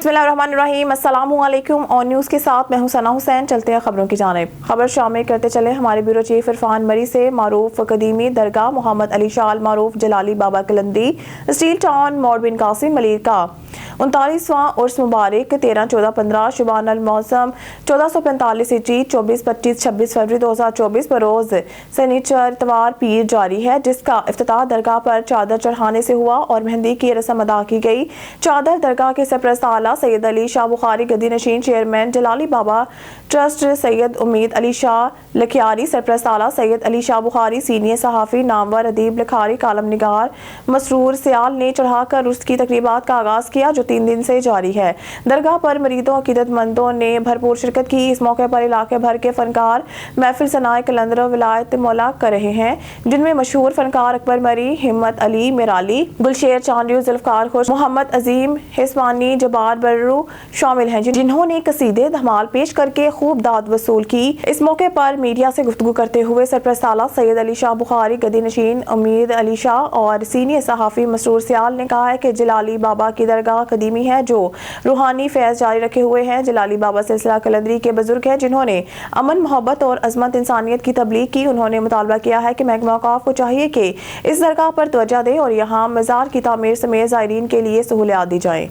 बिस्मिल्लाहिर्रहमानिर्रहीम। अस्सलामुअलैकुम। और न्यूज़ के साथ मैं हूं सना हुसैन। चलते हैं खबरों की जानिब। खबर शामिल करते चले हमारे ब्यूरो चीफ इरफान मरी से। मारूफ कदीमी दरगाह मोहम्मद अली शाह मारूफ जलाली बाबा कलंदी स्टील टाउन मोड़ बिन कासिम मलिक का 39वां उर्स मुबारक 13, 14, 15 शुबान अल मौसम 1445 हिजरी 24, 25, 26 फरवरी 2024 बरोज शनिचर इतवार पीर जारी है, जिसका इफ्तिताह दरगाह पर चादर चढ़ाने से हुआ और मेहंदी की रस्म अदा की गई। चादर दरगाह के सरपरस्त आला सैयद अली शाह बुखारी गद्दी नशीन, चेयरमैन जलाली बाबा ट्रस्ट सैयद उम्मीद अली शाह लखियारी, सरपरस्त आला सैयद अली शाह बुखारी, सीनियर सहाफ़ी नामवर अदीब लिखारी कालम निगार मसरूर सियाल ने चढ़ाकर उर्स की तकरीबात का आगाज़ किया, जो 3 दिन से जारी है। दरगाह पर मरीदों अकीदतमंदों ने भरपूर शिरकत की। इस मौके पर इलाके भर के फनकार महफिल सनाए कलंदर विलायत मौला कर रहे हैं, जिनमें मशहूर फनकार अकबर मरी, हिम्मत अली मिराली, गुलशेर चांडियो, जुल्फकार खुश, मोहम्मद अजीम हिस्वानी, जबार बर्रू शामिल हैं, जिन्होंने कसीदे धमाल पेश करके खूब दाद वसूल की। इस मौके पर मीडिया से गुफ्तगू करते हुए सरपरस्त आला सैयद अली शाह बुखारी गद्दी नशीन उम्मीद अली शाह और सीनियर सहाफ़ी मसरूर सियाल ने कहा है कि जलाली बाबा की दरगाह कदीमी है, जो रूहानी फैज़ जारी रखे हुए हैं। जलाली बाबा सिलसिला कलंदरी के बुजुर्ग हैं, जिन्होंने अमन मोहब्बत और अजमत इंसानियत की तबलीग की। उन्होंने मुतालबा किया है कि महकमा औक़ाफ़ को चाहिए कि इस दरगाह पर तवज्जो दे और यहाँ मज़ार की तामीर समेत ज़ायरीन के लिए सहूलियात दी जाएँ।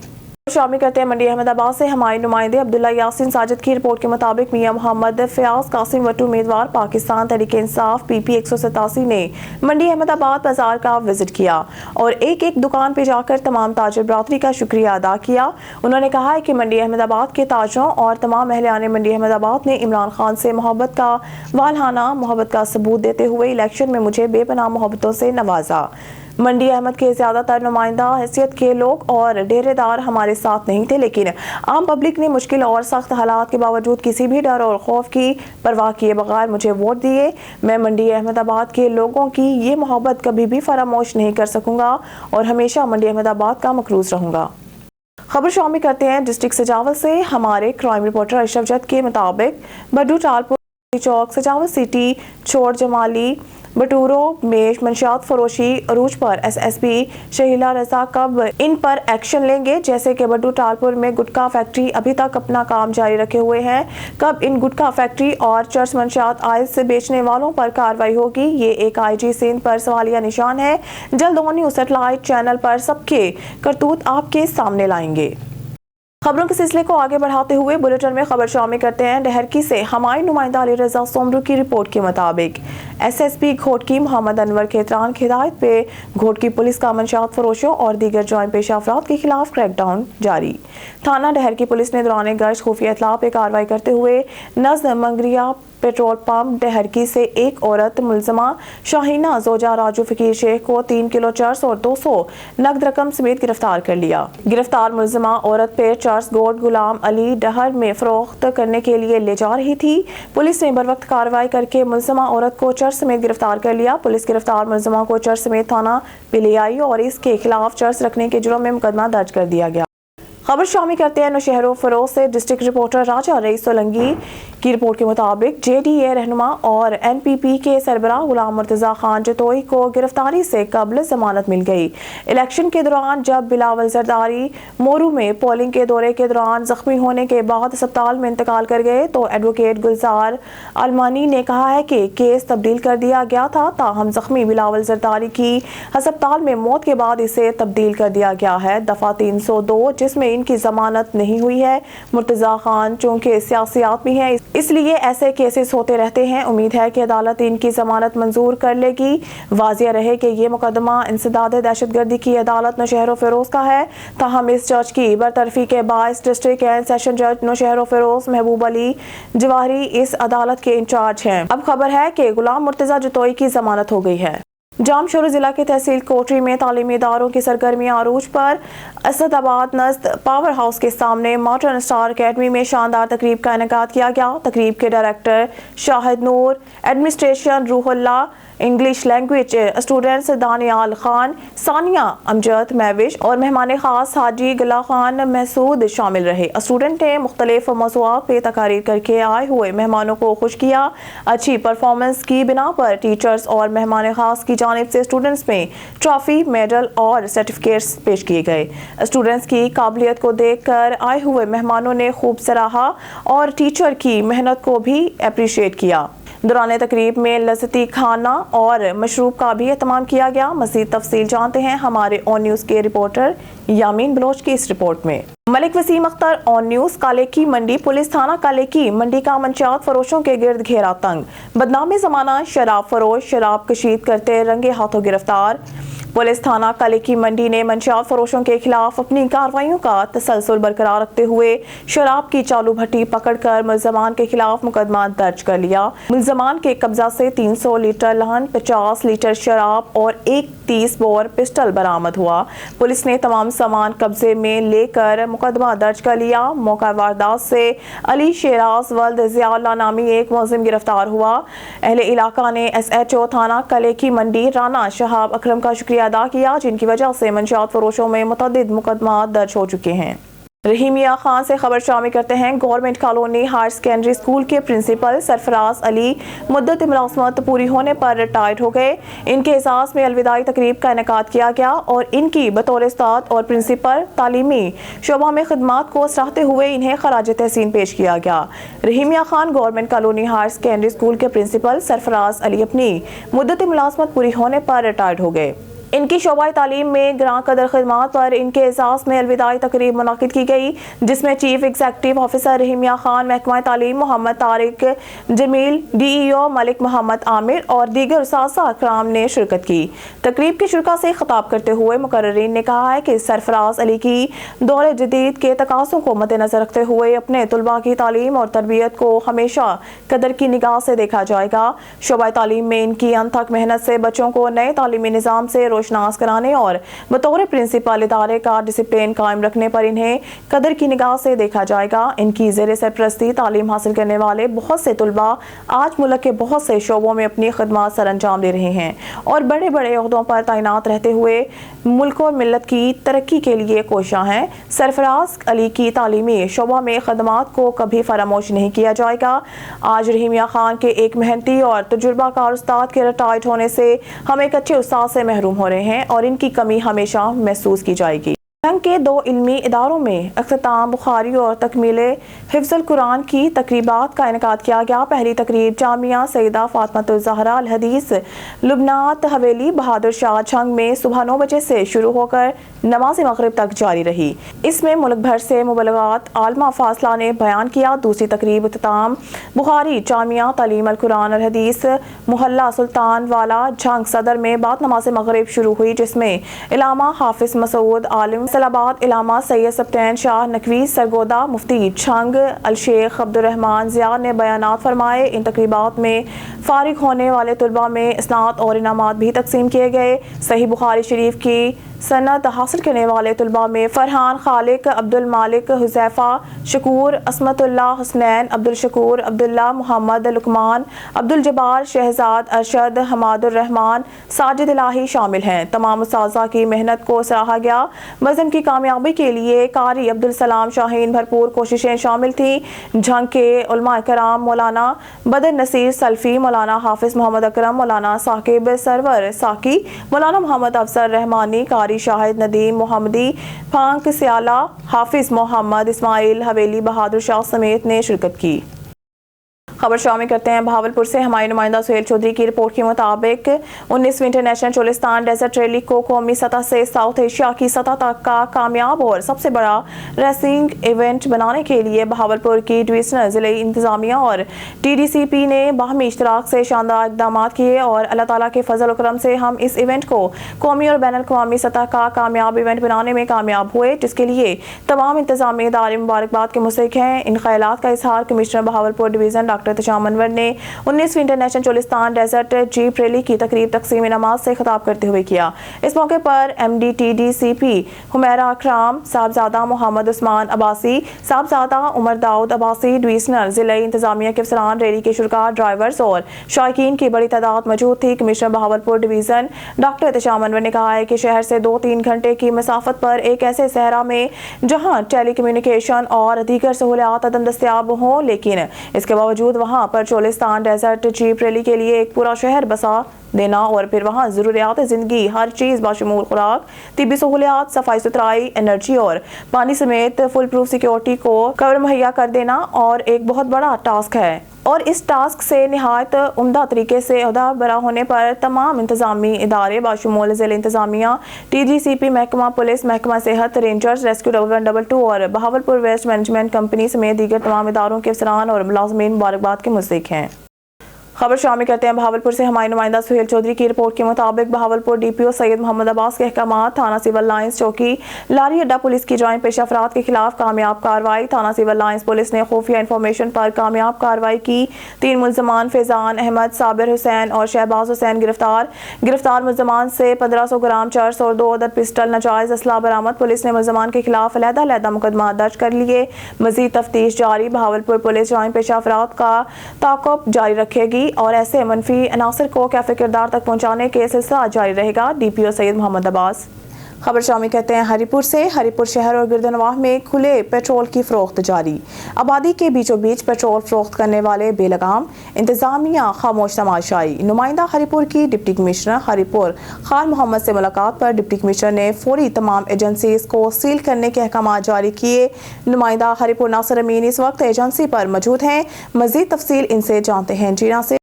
शामिल करते हैं मंडी अहमदाबाद से हमारे नुमाइंदे अब्दुल्ला यासिन साजिद की रिपोर्ट के मुताबिक मियां मोहम्मद फयाज कासिम वट्टू उम्मीदवार पाकिस्तान तहरीक इंसाफ PP 187 ने मंडी अहमदाबाद बाजार का विजिट किया और एक एक दुकान पे जाकर तमाम ताजर बरादरी का शुक्रिया अदा किया। उन्होंने कहा है कि मंडी अहमदाबाद के ताजरों और तमाम अहलियान मंडी अहमदाबाद ने इमरान खान से मोहब्बत का वालहाना मोहब्बत का सबूत देते हुए इलेक्शन में मुझे बेपनाह मोहब्बतों से नवाजा। मंडी अहमद के ज़्यादातर नुमाइंदा हैसियत के लोग और डेरेदार हमारे साथ नहीं थे, लेकिन आम पब्लिक ने मुश्किल और सख्त हालात के बावजूद किसी भी डर और खौफ की परवाह किए बगैर मुझे वोट दिए। मैं मंडी अहमदाबाद के लोगों की ये मोहब्बत कभी भी फरामोश नहीं कर सकूंगा और हमेशा मंडी अहमदाबाद का मकरूज रहूंगा। खबर शामिल करते हैं डिस्ट्रिक्ट सजावल से हमारे क्राइम रिपोर्टर अशरफ जद के मुताबिक बड्डू टालपुर चौक सजावल सिटी चोर जमाली बटूरो में मंशियात फरोशी अरूज पर SSP शहीला रजा कब इन पर एक्शन लेंगे। जैसे कि बड्डू टालपुर में गुटखा फैक्ट्री अभी तक अपना काम जारी रखे हुए हैं, कब इन गुटखा फैक्ट्री और चर्च मंशियात आयत से बेचने वालों पर कार्रवाई होगी, ये एक IG सिंध पर सवालिया निशान है। जल्द ONU सैटेलाइट चैनल पर सबके करतूत आपके सामने लाएंगे। खबरों के सिलसिले को आगे बढ़ाते हुए बुलेटिन में खबर शामिल करते हैं डहरकी से हमारे नुमाइंदा अली रजा सोमरू की रिपोर्ट के मुताबिक SSP घोटकी मोहम्मद अनवर खेतरान की हिदायत पे घोटकी पुलिस का मंशियात फरोशों और दीगर जुर्म पेशा अफराद के खिलाफ क्रैकडाउन जारी। थाना डहरकी पुलिस ने दौरान गश्त खुफिया इत्तला पे कार्रवाई करते हुए नज़्म मंगरिया पेट्रोल पंप डहरकी से एक औरत मुलजमा शाहीना जोजा राजू फकीर शेख को 3 किलो चर्स और 200 नकद रकम समेत गिरफ्तार कर लिया। गिरफ्तार मुलजमा औरत पे चर्स गोड गुलाम अली डहर में फरोख्त करने के लिए ले जा रही थी। पुलिस ने बर वक्त कार्रवाई करके मुलजमा औरत को चर्स समेत गिरफ्तार कर लिया। पुलिस गिरफ्तार मुलजमा को चर्स समेत थाना पे ले आई और इसके खिलाफ चर्स रखने के जुर्म में मुकदमा दर्ज कर दिया गया। खबर शामिल करते हैं नौशहरों फरोज से डिस्ट्रिक्ट रिपोर्टर राजा रईस सोलंगी की रिपोर्ट के मुताबिक JDA रहनुमा और NPP के सरबराह गुलाम मुर्तजा खान जतोई को गिरफ्तारी से कबल जमानत मिल गई। इलेक्शन के दौरान जब बिलावल जरदारी मोरू में पोलिंग के दौरे के दौरान जख्मी होने के बाद अस्पताल में इंतकाल कर गए तो एडवोकेट गुलजार अलमानी ने कहा है कि केस तब्दील कर दिया गया था, ताहम जख्मी बिलावल जरदारी की अस्पताल में मौत के बाद इसे तब्दील कर दिया गया है। दफा 302 जिसमें इनकी जमानत नहीं हुई है। मुर्तजा खान चूंकि सियासी आदमी है इसलिए ऐसे केसेस होते रहते हैं। उम्मीद है कि अदालत इनकी जमानत मंजूर कर लेगी। वाजिया रहे कि ये मुकदमा इंसदाद दहशतगर्दी की अदालत नौशहरों फिरोज का है, ताहम इस जज की बरतरफी के बायस डिस्ट्रिक्ट एंड सेशन जज नौशहरों फिरोज महबूब अली जवाहरी इस अदालत के इंचार्ज हैं। अब खबर है कि गुलाम मुर्तजा जतोई की जमानत हो गई है। जामशोर जिला के तहसील कोटरी में तालीमी इदारों की सरगर्मियां अरूज पर। असदाबाद नज़द पावर हाउस के सामने मॉडर्न स्टार अकेडमी में शानदार तकरीब का इनेकाद किया गया। तकरीब के director Shahid Noor, administration Ruhullah English language students Danyal Khan, Sania Amjad میوش اور مہمان خاص حاجی گلا خان محسود شامل رہے۔ اسٹوڈنٹ نے مختلف موضوعات پہ تقاریر کر کے آئے ہوئے مہمانوں کو خوش کیا۔ اچھی پرفارمنس کی بنا پر ٹیچرز اور مہمان خاص کی جانب سے اسٹوڈنٹس میں ٹرافی، میڈل اور سرٹیفکیٹس پیش کیے گئے۔ اسٹوڈنٹس کی قابلیت کو دیکھ کر آئے ہوئے مہمانوں نے خوب سراہا اور ٹیچر کی محنت کو بھی اپریشیٹ کیا۔ دوران تقریب میں لذتی کھانا اور مشروب کا بھی اہتمام کیا گیا۔ مزید تفصیل جانتے ہیں ہمارے اون نیوز کے رپورٹر یامین بلوچ کی اس رپورٹ میں۔ ملک وسیم اختر، اون نیوز۔ کالے کی منڈی پولیس تھانہ کالے کی منڈی کا منشیات فروشوں کے گرد گھیرا تنگ، بدنام زمانہ شراب فروش شراب کشید کرتے رنگے ہاتھوں گرفتار۔ پولیس تھانہ کالے کی منڈی نے منشیات فروشوں کے خلاف اپنی کارروائیوں کا تسلسل برقرار رکھتے ہوئے شراب کی چالو بھٹی پکڑ کر ملزمان کے خلاف مقدمہ درج کر لیا۔ ملزمان کے قبضہ سے 300 لیٹر لہن، 50 لیٹر شراب اور ایک 30 بور پسٹل برآمد ہوا۔ پولیس نے تمام سامان قبضے میں لے کر مقدمہ درج کر لیا۔ موقع واردات سے علی شیراز ولد ضیاء اللہ نامی ایک ملزم گرفتار ہوا۔ اہل علاقہ نے SHO تھانہ کالے کی منڈی رانا شہاب اکرم کا شکریہ ادا کیا، جن کی وجہ سے منشیات فروشوں میں متعدد مقدمات درج ہو چکے ہیں۔ رحیمیہ خان سے خبر شامل کرتے ہیں۔ Government colony higher secondary school کے پرنسپل سرفراز علی مدت ملازمت پوری ہونے پر ریٹائرڈ ہو گئے۔ ان کے اعزاز میں الوداعی تقریب کا انعقاد کیا گیا اور ان کی بطور استاد اور پرنسپل تعلیمی شعبہ میں خدمات کو سراہتے ہوئے انہیں خراج تحسین پیش کیا گیا۔ Rahimiya Khan government colony higher secondary school کے پرنسپل سرفراز علی اپنی مدت ملازمت پوری ہونے پر ریٹائرڈ ہو گئے۔ ان کی شعبہ تعلیم میں گراں قدر خدمات پر ان کے اعزاز میں الوداعی تقریب منعقد کی گئی، جس میں chief executive officer Rahimia Khan, محکمہ تعلیم محمد طارق جمیل، DEO ملک محمد عامر اور دیگر اساتذہ اکرام نے شرکت کی۔ تقریب کے شرکاء سے خطاب کرتے ہوئے مقررین نے کہا ہے کہ سرفراز علی کی دور جدید کے تقاضوں کو مد نظر رکھتے ہوئے اپنے طلباء کی تعلیم اور تربیت کو ہمیشہ قدر کی نگاہ سے دیکھا جائے گا۔ شعبہ تعلیم میں ان کی انتھک محنت سے بچوں کو نئے تعلیمی نظام سے روشناس کرانے اور بطور پرنسپل ادارے کا ڈسپلن قائم رکھنے پر انہیں قدر کی نگاہ سے دیکھا جائے گا۔ ان کی زیر سرپرستی تعلیم حاصل کرنے والے بہت سے طلباء آج ملک کے بہت سے شعبوں میں اپنی خدمات سر انجام دے رہے ہیں اور بڑے بڑے عہدوں پر تعینات رہتے ہوئے ملک اور ملت کی ترقی کے لیے کوشاں ہیں۔ سرفراز علی کی تعلیمی شعبہ میں خدمات کو کبھی فراموش نہیں کیا جائے گا۔ آج رحیمیہ خان کے ایک محنتی اور تجربہ کار استاد کے ریٹائرڈ ہونے سے ہم ایک اچھے استاد سے محروم ہو رہے ہیں اور ان کی کمی ہمیشہ محسوس کی جائے گی۔ جنگ کے 2 علمی اداروں میں اختتام بخاری اور تکمیل حفظ القرآن کی تقریبات کا انعقاد کیا گیا۔ پہلی تقریب جامعہ سیدہ فاطمۃ الزہرا الحدیث لبنات حویلی بہادر شاہ جنگ میں صبح 9 بجے سے شروع ہو کر نماز مغرب تک جاری رہی۔ اس میں ملک بھر سے مبلغات عالمہ فاضلہ نے بیان کیا۔ دوسری تقریب اختتام بخاری جامعہ تعلیم القرآن الحدیث محلہ سلطان والا جنگ صدر میں بعد نماز مغرب شروع ہوئی، جس میں علامہ حافظ مسعود عالم آباد، علامہ سید سبطین شاہ نقوی سرگودا، مفتی جھنگ الشیخ عبدالرحمن ضیاء نے بیانات فرمائے۔ ان تقریبات میں فارغ ہونے والے طلباء میں اسناد اور انعامات بھی تقسیم کیے گئے۔ صحیح بخاری شریف کی سند حاصل کرنے والے طلباء میں فرحان خالق، عبد المالک حذیفہ، شکور عصمت اللہ حسنین، عبد الشکور، عبداللہ محمد لقمان، عبد الجبار شہزاد ارشد، حماد الرحمن، ساجد الہی شامل ہیں۔ تمام اساتذہ کی محنت کو سراہا گیا۔ بزم کی کامیابی کے لیے قاری عبدالسلام شاہین بھرپور کوششیں شامل تھیں۔ جنگ کے علماء کرام مولانا بدر نصیر سلفی، مولانا حافظ محمد اکرم، مولانا ثاقب سرور ساکی، مولانا محمد افضل رحمانی، قاری شاہد ندیم محمدی، پھانک سیالہ، حافظ محمد اسماعیل حویلی بہادر شاہ سمیت نے شرکت کی۔ خبر شامل کرتے ہیں بھاولپور سے۔ ہمارے نمائندہ سہیل چودھری کی رپورٹ کے مطابق 19ویں انٹرنیشنل چولستان ڈیزرٹ ریلی کو قومی سطح سے ساؤتھ ایشیا کی سطح تک کا کامیاب اور سب سے بڑا ریسنگ ایونٹ بنانے کے لیے بھاولپور کی ڈویژنل ضلعی انتظامیہ اور TDCP نے باہمی اشتراک سے شاندار اقدامات کیے اور اللہ تعالیٰ کے فضل و کرم سے ہم اس ایونٹ کو قومی اور بین الاقوامی سطح کا کامیاب ایونٹ بنانے میں کامیاب ہوئے، جس کے لیے تمام انتظامی ادارے مبارکباد کے مستحق ہیں۔ ان خیالات کا اظہار commissioner Bahawalpur division doctor Ehtesham Anwar نے 19ویں international Cholistan desert jeep rally کی تقریب تقسیم نماز سے خطاب کرتے ہوئے کیا۔ اس موقع پر MDTDCP حمیرہ اکرام، صاحبزادہ محمد عثمان عباسی، صاحبزادہ عمر داؤد عباسی، ڈویژنل ضلعی انتظامیہ کے افسران، ریلی کے شرکاء، ڈرائیورز اور شائقین کی بڑی تعداد موجود تھی۔ Commissioner Bahawalpur division doctor Ehtesham Anwar نے کہا ہے کہ شہر سے 2-3 گھنٹے کی مسافت پر ایک ایسے صحرا میں جہاں ٹیلی کمیونیکیشن اور دیگر سہولیات عدم دستیاب ہوں، لیکن اس کے باوجود وہاں پر چولستان ڈیزرٹ جیپ ریلی کے لیے ایک پورا شہر بسا دینا اور پھر وہاں ضروریات زندگی ہر چیز بشمول خوراک، طبی سہولیات، صفائی ستھرائی، انرجی اور پانی سمیت فل پروف سیکیورٹی کو کور مہیا کر دینا اور ایک بہت بڑا ٹاسک ہے، اور اس ٹاسک سے نہایت عمدہ طریقے سے عہدہ برا ہونے پر تمام انتظامی ادارے بشمول ضلع انتظامیہ، TGCP محکمہ پولیس، محکمہ صحت، رینجرز، ریسکیو 122 اور بہاولپور ویسٹ مینجمنٹ کمپنی سمیت دیگر تمام اداروں کے افسران اور ملازمین مبارکباد کے مستحق ہیں۔ خبر شامل کرتے ہیں بہاولپور سے۔ ہمارے نمائندہ سہیل چودھری کی رپورٹ کے مطابق بہاولپور DPO سید محمد عباس کے احکامات، تھانہ سول لائنز چوکی لاری اڈا پولیس کی جرائم پیشہ افراد کے خلاف کامیاب کارروائی۔ تھانہ سول لائنز پولیس نے خفیہ انفارمیشن پر کامیاب کارروائی کی۔ 3 ملزمان فیضان احمد، صابر حسین اور شہباز حسین گرفتار ملزمان سے 1500 گرام چرس اور 2 عدد پسٹل ناجائز اسلحہ برآمد۔ پولیس نے ملزمان کے خلاف علیحدہ مقدمات درج کر لیے۔ مزید تفتیش جاری۔ بہاولپور پولیس جرائم پیشہ افراد کا تعاقب جاری رکھے گی اور ایسے منفی عناصر کو کیفے کردار تک پہنچانے کے سلسلہ جاری رہے گا۔ DPO سید محمد عباس۔ خبر شامل کرتے ہیں ہری پور سے۔ ہری پور شہر اور گردنواہ میں کھلے پیٹرول کی فروخت جاری۔ آبادی کے بیچوں بیچ پیٹرول فروخت کرنے والے بے لگام، انتظامیہ خاموش تماشائی۔ نمائندہ ہری پور کی ڈپٹی کمشنر ہری پور خان محمد سے ملاقات پر ڈپٹی کمشنر نے فوری تمام ایجنسیز کو سیل کرنے کے احکامات جاری کیے۔ نمائندہ ہری پور ناصر امین اس وقت ایجنسی پر موجود ہیں۔ مزید تفصیل ان سے جانتے ہیں۔ جی ناصر۔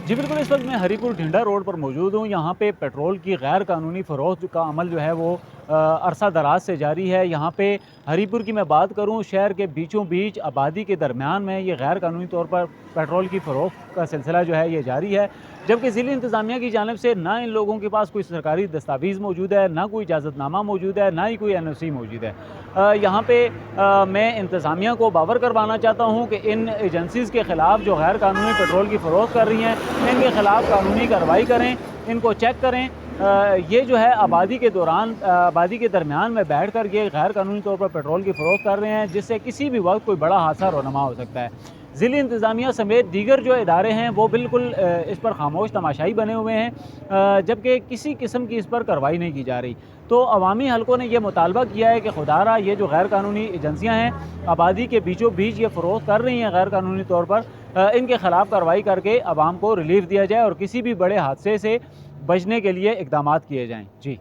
جی بالکل، اس وقت میں ہری پور ڈھنڈا روڈ پر موجود ہوں۔ یہاں پہ پیٹرول کی غیر قانونی فروخت کا عمل جو ہے وہ عرصہ دراز سے جاری ہے۔ یہاں پہ ہری پور کی میں بات کروں، شہر کے بیچوں بیچ آبادی کے درمیان میں یہ غیر قانونی طور پر پیٹرول کی فروخت کا سلسلہ جو ہے یہ جاری ہے، جبکہ ضلع انتظامیہ کی جانب سے نہ ان لوگوں کے پاس کوئی سرکاری دستاویز موجود ہے، نہ کوئی اجازت نامہ موجود ہے، نہ ہی کوئی NOC موجود ہے۔ یہاں پہ میں انتظامیہ کو باور کروانا چاہتا ہوں کہ ان ایجنسیز کے خلاف جو غیر قانونی پیٹرول کی فروخت کر رہی ہیں، ان کے خلاف قانونی کارروائی کریں، ان کو چیک کریں۔ یہ جو ہے آبادی کے درمیان میں بیٹھ کر کے غیر قانونی طور پر پیٹرول کی فروخت کر رہے ہیں، جس سے کسی بھی وقت کوئی بڑا حادثہ رونما ہو سکتا ہے۔ ضلع انتظامیہ سمیت دیگر جو ادارے ہیں وہ بالکل اس پر خاموش تماشائی بنے ہوئے ہیں، جبکہ کسی قسم کی اس پر کارروائی نہیں کی جا رہی۔ تو عوامی حلقوں نے یہ مطالبہ کیا ہے کہ خدارہ یہ جو غیر قانونی ایجنسیاں ہیں آبادی کے بیچوں بیچ یہ فروخت کر رہی ہیں غیر قانونی طور پر، ان کے خلاف کارروائی کر کے عوام کو ریلیف دیا جائے اور کسی بھی بڑے حادثے سے بچنے کے لیے اقدامات کیے جائیں۔ جی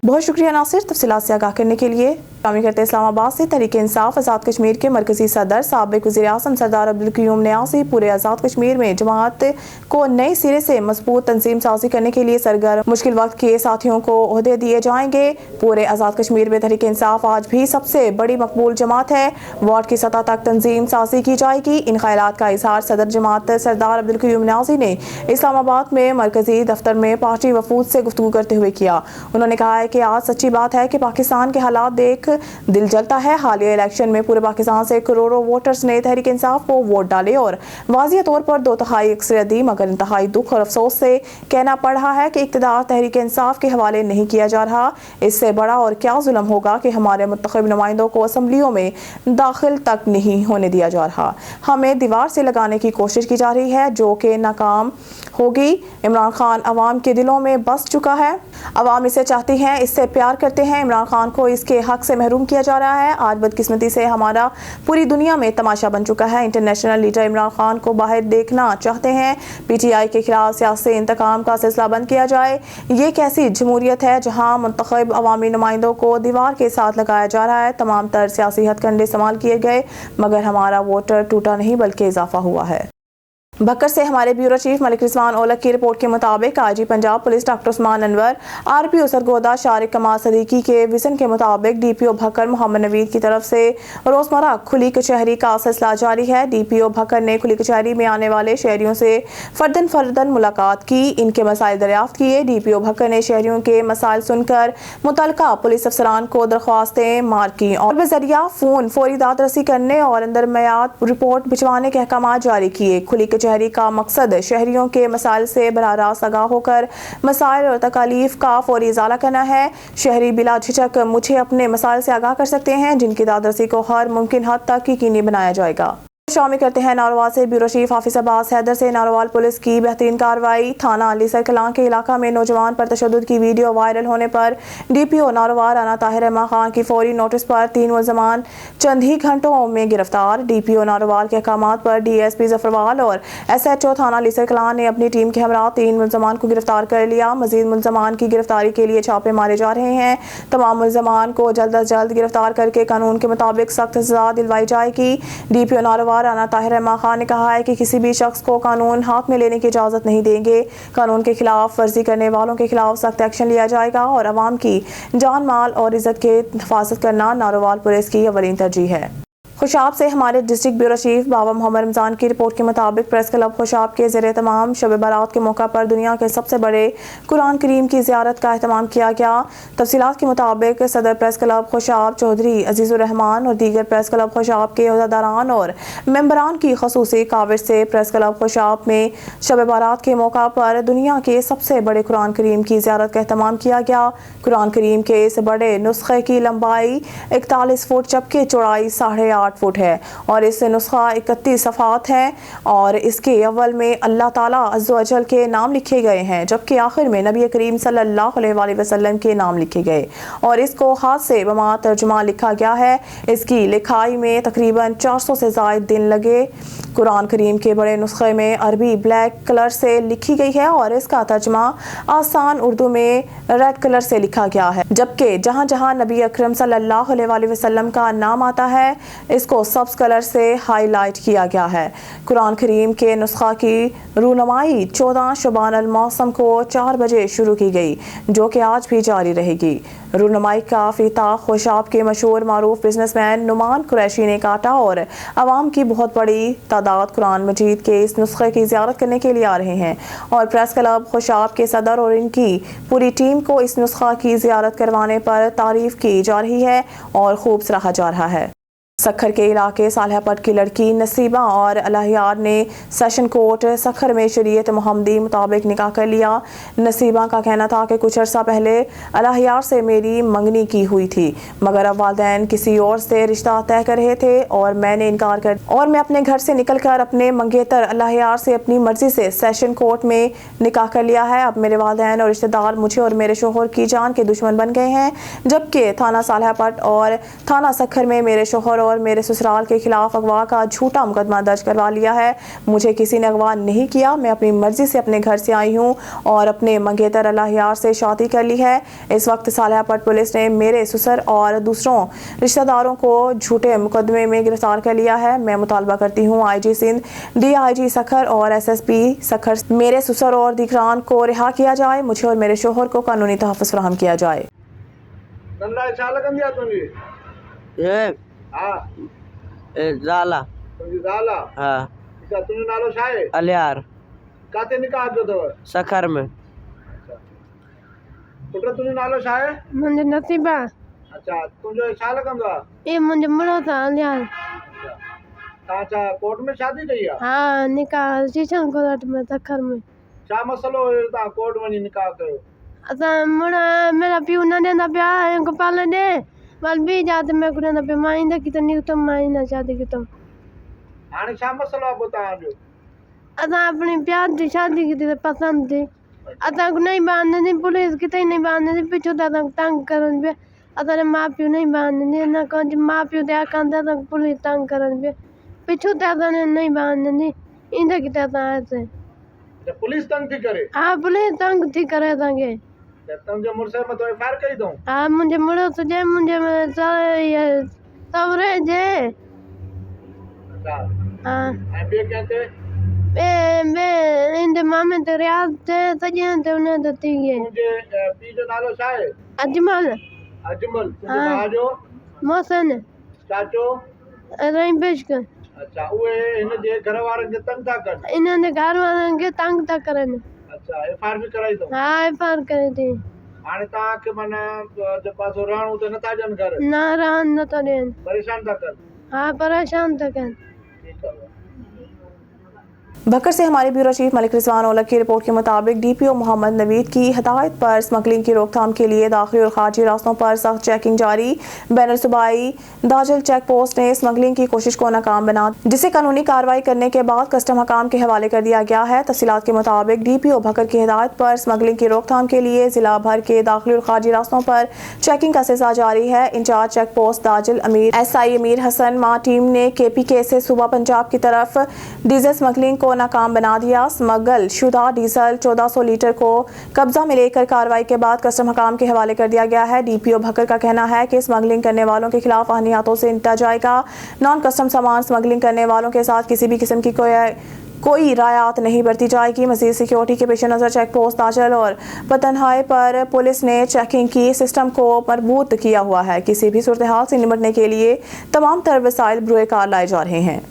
بہت شکریہ ناصر، تفصیلات سے آگاہ کرنے کے لیے۔ شامل کرتے اسلام آباد سے تحریک انصاف آزاد کشمیر کے مرکزی صدر سابق وزیر اعظم سردار عبدالقیوم نیازی پورے آزاد کشمیر میں جماعت کو نئے سرے سے مضبوط تنظیم سازی کرنے کے لیے سرگرم، مشکل وقت کے ساتھیوں کو عہدے دیے جائیں گے۔ پورے آزاد کشمیر میں تحریک انصاف آج بھی سب سے بڑی مقبول جماعت ہے، وارڈ کی سطح تک تنظیم سازی کی جائے گی۔ ان خیالات کا اظہار صدر جماعت سردار عبدالقیوم نیازی نے اسلام آباد میں مرکزی دفتر میں پارٹی وفود سے گفتگو کرتے ہوئے کیا۔ انہوں نے کہا ہے کہ آج سچی بات ہے کہ پاکستان کے حالات دیکھ دل جلتا ہے۔ حالیہ الیکشن میں پورے پاکستان سے کروڑوں ووٹرز نے تحریک انصاف کو ووٹ ڈالے اور واضح طور پر 2/3 اکثریت دی، مگر انتہائی دکھ اور افسوس سے کہنا پڑ رہا ہے کہ اقتدار تحریک انصاف کے حوالے نہیں کیا جا رہا۔ اس سے بڑا اور کیا ظلم ہوگا کہ ہمارے منتخب نمائندوں کو اسمبلیوں میں داخل تک نہیں ہونے دیا جا رہا۔ ہمیں دیوار سے لگانے کی کوشش کی جا رہی ہے جو کہ ناکام ہوگی۔ عمران خان عوام کے دلوں میں بس چکا ہے، عوام اسے چاہتی ہیں، اس سے پیار کرتے ہیں۔ عمران خان کو اس کے حق سے محروم کیا جا رہا ہے۔ آج بدقسمتی سے ہمارا پوری دنیا میں تماشا بن چکا ہے۔ انٹرنیشنل لیڈر عمران خان کو باہر دیکھنا چاہتے ہیں۔ PTI کے خلاف سیاسی انتقام کا سلسلہ بند کیا جائے۔ یہ کیسی جمہوریت ہے جہاں منتخب عوامی نمائندوں کو دیوار کے ساتھ لگایا جا رہا ہے؟ تمام تر سیاسی ہتھ کنڈے استعمال کیے گئے مگر ہمارا ووٹر ٹوٹا نہیں بلکہ اضافہ ہوا ہے۔ बकर से हमारे ब्यूरो चीफ मलिक रिजवान ओलक की रिपोर्ट के मुताबिक IG Punjab police doctor Usman Anwar, RPO Sargodha Shariq कमाल सदीकी के विजन के मुताबिक डीपीओ भक्कर मोहम्मद नवीद की तरफ से रोजमर्रा खुली कचहरी का सिलसिला जारी है। डीपीओ भक्कर ने खुली कचहरी में आने वाले शहरियों से फर्दन मुलाकात की, इनके मसाइल दरियाफ्त किए। डीपीओ भक्कर ने शहरियों के मसाइल सुनकर मुतल्लिका पुलिस अफसरान को दरख्वास्तें मार की और बजरिया फोन फौरी दाद रसी करने और अंदर मयाद रिपोर्ट भिजवाने के अहकाम जारी किए। खुली कचहरी का मकसद शहरियों के मसाइल से बराह रास्त आगाह होकर मसाइल और तकालीफ का फौरी इजाला करना है। शहरी बिला झिझक मुझे अपने मसाइल से आगाह कर सकते हैं, जिनकी दादरसी को हर मुमकिन हद तक यकीनी बनाया जाएगा। शामिल करते हैं नारोवाल से ब्यूरो चीफ हाफिज अब्बास हैदर से नारोवाल पुलिस की बेहतरीन कार्रवाई। थाना अलीसर कलां के इलाका में नौजवान पर तशद्दुद की वीडियो वायरल होने पर डीपीओ नारोवाल राना ताहिर रहमान खान की फौरी नोटिस पर 3 मुलजमान चंद ही घंटों में गिरफ्तार। डीपीओ नारोवाल के अहकामात पर डीएसपी जफरवाल और एसएचओ थाना अलीसर कलां ने अपनी टीम के हमरा 3 मुलजमान को गिरफ्तार कर लिया। मजीद मुलजमान की गिरफ्तारी के लिए छापे मारे जा रहे हैं। तमाम मुलजमान को जल्द अज जल्द गिरफ्तार करके कानून के मुताबिक सख्त सजा दिलवाई जाएगी। डीपीओ नारोवाल राना ताहिर रहमान खान ने कहा है कि किसी भी शख्स को कानून हाथ में लेने की इजाज़त नहीं देंगे। कानून के खिलाफ वर्जी करने वालों के खिलाफ सख्त एक्शन लिया जाएगा और अवाम की जान माल और इज्जत के हिफाजत करना नारोवाल पुलिस की अवलीन तरजीह है। खुशाब से हमारे डिस्ट्रिक्ट ब्यूरो चीफ बाबा मोहम्मद रमज़ान की रिपोर्ट के मुताबिक प्रेस क्लब खुशाब के ज़ेरे तमाम शब बारात के मौका पर दुनिया के सबसे बड़े कुरान करीम की ज़ियारत का अहतमाम किया गया। तफसीलात के मुताबिक सदर प्रेस क्लब खुशाब चौधरी अजीज़ुर रहमान और दीगर प्रेस क्लब खुशाब के अहदेदारान और मेंबरान की खसूसी काविश से प्रेस क्लब खुशाब में शब बारात के मौका पर दुनिया के सबसे बड़े कुरान करीम की ज़ियारत का अहतमाम किया गया। कुरान करीम के इस बड़े नुस्खे की लंबाई 41 फुट जबकि चौड़ाई 8.5 फुट है और इस नुस्खा 31 सफ़ात है और इसके अव्वल में अल्लाह ताला अज़्ज़ो वजल के नाम लिखे गए हैं, जबकि आखिर में नबी करीम सल्लल्लाहु अलैहि वसल्लम के नाम लिखे गए और इसको हाथ से बमा तर्जुमा लिखा गया है। इसकी लिखाई में तकरीबन 400 से ज़ायद दिन लगे। कुरान करीम के बड़े नुस्खे में अरबी ब्लैक कलर से लिखी गई है और इसका तर्जुमा आसान उर्दू में रेड कलर से लिखा गया है, जबकि जहाँ जहाँ नबी अकरम सल्लल्लाहु अलैहि वसल्लम का नाम आता है इसको सब्ज कलर से हाईलाइट किया गया है। कुरान करीम के नुस्खा की रूनमाई 14 शुबान अल मौसम को 4 बजे शुरू की गई, जो कि आज भी जारी रहेगी। रूनमाई का फीता खुशाब के मशहूर मारूफ बिजनेसमैन नुमान कुरैशी ने काटा और आवाम की बहुत बड़ी तादाद कुरान मजीद के इस नुस्खे की ज़ियारत करने के लिए आ रहे हैं और प्रेस क्लब खुशाब के सदर और इनकी पूरी टीम को इस नुस्खा की ज़ियारत करवाने पर तारीफ़ की जा रही है और खूब सराहा जा रहा है। सखर के इलाके सालहपट की लड़की नसीबा और अलाहियार ने सेशन कोर्ट सखर में शरीयत मोहम्मदी मुताबिक निकाह कर लिया। नसीबा का कहना था कि कुछ अर्सा पहले अलाहियार से मेरी मंगनी की हुई थी, मगर अब वालिदैन किसी और से रिश्ता तय कर रहे थे और मैंने इनकार कर और मैं अपने घर से निकलकर अपने मंगेतर अलाहियार से अपनी मर्जी से सेशन कोर्ट में निकाह कर लिया है। अब मेरे वालिदैन और रिश्तेदार मुझे और मेरे शोहर की जान के दुश्मन बन गए हैं, जबकि थाना सालहपट और थाना सखर में मेरे शोहर और मेरे ससुराल के खिलाफ अगवा का झूठा मुकदमा दर्ज करवा लिया है। मुझे किसी ने अगवा नहीं किया, मैं अपनी मर्जी से अपने घर से आई हूँ और अपने मंगेतर अलाहियार से शादी कर ली है। इस वक्त सालहपट पुलिस ने मेरे ससुर और दूसरों रिश्तेदारों को झूठे मुकदमे में गिरफ्तार कर लिया है। मैं मुतालबा करती हूँ आईजी सिंध, डीआईजी सखर और एसएसपी सखर मेरे ससुर और दीगरान को रिहा किया जाए, मुझे और मेरे शोहर को कानूनी तहफ़्फ़ुज़ फराहम किया जाए। ज़ाला ज़ाला हाँ अच्छा तुझो नालो छा आहे अलियार काथे निकाह कयो अथव सखर में पुट तुझो नालो छा आहे मुंहिंजो नसीबा अच्छा तुंहिंजो छा लॻंदो आहे ये मुंहिंजो मुड़ो था अलियार तव्हां छा कोर्ट में शादी कई आहे हाँ निकाह शीशन कोर्ट में सखर में छा मसलो हुयो तव्हां कोर्ट वञी निकाह कयो असां मुड़ा मेरा पीउ न ॾींदा पिया गोपाल ॾे बल ॿी जात में को ॾींदा पिया मां ईंदा की त निकतमि मां ईंदा शादी कतमि हाणे छा मसलो आहे पोइ तव्हांजो असां अपनी प्यार की शादी की थी पसंद थी असां को नहीं बांधने दी पुलिस कितने नहीं बांधने दी पीछे तो तंग करन पे असां माँ प्यू नहीं बांधने ना कौन माँ प्यू त्या कंदा तो पुलिस तंग करन पे पीछे तो असां नहीं बांधने ईंदा की त असां ऐसे पुलिस तंग थी करे हाँ पुलिस तंग थी करे असांखे तुंहिंजे मुड़ुस में तो एफआईआर कई अथऊं हाँ मुंहिंजे मुड़ुस जे मुंहिंजे सहुरे जे अच्छा हाँ ऐं ॿिए कंहिं ते इन मामे ते रियाज़ ते सॼण ते उन ते थी गए तुंहिंजे पीउ जो नालो छा आहे? अजमल अजमल। तुंहिंजे हाँ। भाउ जो? मोहसिन चाचो? रही पेश कर अच्छा, उहे हिन जे घर वारनि खे तंग था कनि? इन्हनि घर वारनि खे तंग था करनि। अच्छा, FIR बि कराई अथऊं? हा FIR करे थी। हाणे तव्हांखे माना जे पासो रहणो त नथा ॾियनि घर? न रहनि नथा ॾियनि। परेशान था कनि? हा परेशान था कनि। ठीकु आहे। भक्कर से हमारे ब्यूरो चीफ मलिक रिजवान औलख की रिपोर्ट के मुताबिक DPO मोहम्मद नवीद की हदायत पर स्मगलिंग की रोकथाम के लिए दाखिली और खारजी रास्तों पर सख्त चेकिंग जारी। बैनर सूबाई दाजल चेक पोस्ट ने स्मगलिंग की कोशिश को नाकाम बना, जिसे कानूनी कार्रवाई करने के बाद कस्टम हकाम के हवाले कर दिया गया है। तफसीलात के मुताबिक DPO भक्कर की हदायत पर स्मगलिंग की रोकथाम के लिए जिला भर के दाखिली और खारजी रास्तों पर चेकिंग का सिलसिला जारी है। इंचार्ज चेक पोस्ट दाजिल अमीर SI अमीर हसन मां टीम ने KPK से सूबा पंजाब की तरफ डीजल स्मगलिंग को नाकाम बना दिया। स्मगल शुदा डीजल 1400 लीटर को कब्जा में लेकर कार्रवाई के बाद कस्टम हकाम के हवाले कर दिया गया है। DPO भक्कर का कहना है कि स्मगलिंग करने वालों के खिलाफ आईनी हाथों से निपटा जाएगा। नॉन कस्टम सामान स्मगलिंग करने वालों के साथ किसी भी किस्म की कोई रायात नहीं बरती जाएगी। मजीद सिक्योरिटी के पेश नज़र चेक पोस्ट दाजल और पतनहाय पर पुलिस ने चेकिंग की सिस्टम को मजबूत किया हुआ है। किसी भी सूरत हाल से निपटने के लिए तमाम तर वसाइल बरूए कार लाए जा रहे हैं।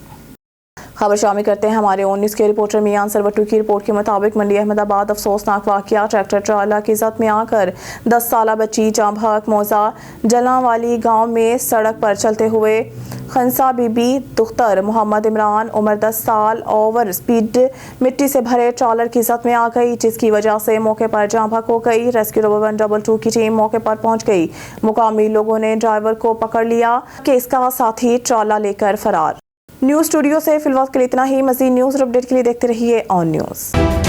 खबर शामिल करते हैं हमारे ओन न्यूज़ के रिपोर्टर मियां सरवटू की रिपोर्ट के मुताबिक मंडी अहमदाबाद अफसोसनाक वाकया, ट्रैक्टर ट्राला की जद में आकर 10 साला बच्ची जाँ बहक मौजा जलांवाली गांव में सड़क पर चलते हुए खंसा बीबी दुख्तर मोहम्मद इमरान उम्र 10 साल ओवर स्पीड मिट्टी से भरे ट्रालर की जद में आ गई, जिसकी वजह से मौके पर जाँ बहक हो गई। रेस्क्यू 122 की टीम मौके पर पहुंच गई। मुकामी लोगों ने ड्राइवर को पकड़ लिया कि इसका साथी ट्राला लेकर फरार। न्यूज़ स्टूडियो से फिलहाल के लिए इतना ही। मज़ीद न्यूज़ और अपडेट के लिए देखते रहिए ऑन न्यूज़।